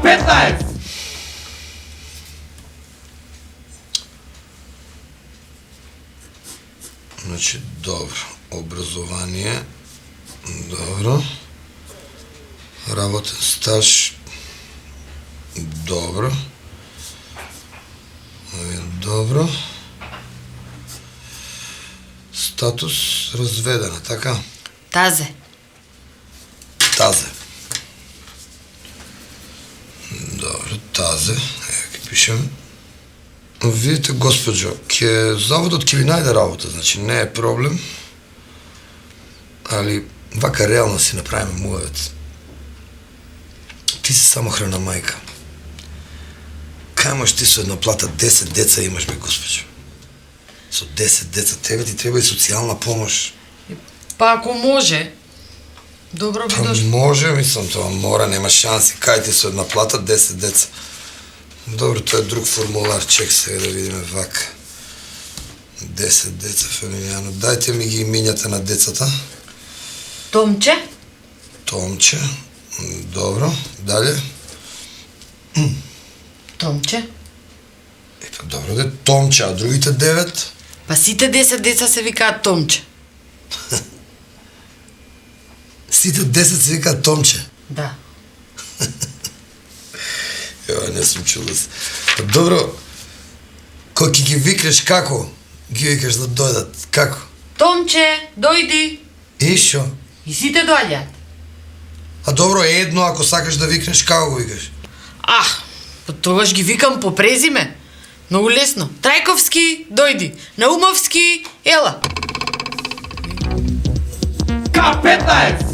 K15! Значи, добро. Образование. Добро. Работен стаж. Добро. Добро. Статус разведена, така? Тазе. Тазе. Добро, тазе. Ќе пишем. Видите, госпоđo, заводот ќе ви најде работа, значи не е проблем. Али, вака реално си направиме муавец. Ти си самохрана мајка. Кај можеш ти со една плата 10 деца имаш, бе, госпоđo? Со 10 деца тебе ти треба и социјална помош. Па ако може, добро би Па дошло. може, мислам, тоа мора, нема шанси. Кај ти со една плата 10 деца? Добро, тоа е друг формулар, чек сега да видиме вака. 10 деца фамилијано. Дајте ми ги имињата на децата. Томче, Томче. Добро. Далje. Томче. Па добро де, Томче, а другите 9? Па сите 10 деца се викаат Томче. Сите 10 се викаат Томче. Да. Јо, не сум чул да се. Па добро, кој ќе ги викнеш како? Ги викаш да дојдат. Како? Томче, дојди. И шо? И сите доаѓаат. А добро, едно, ако сакаш да викнеш, како го викаш? Па тогаш ги викам по презиме. Многу лесно. Трајковски, дојди. Наумовски, ела. K15!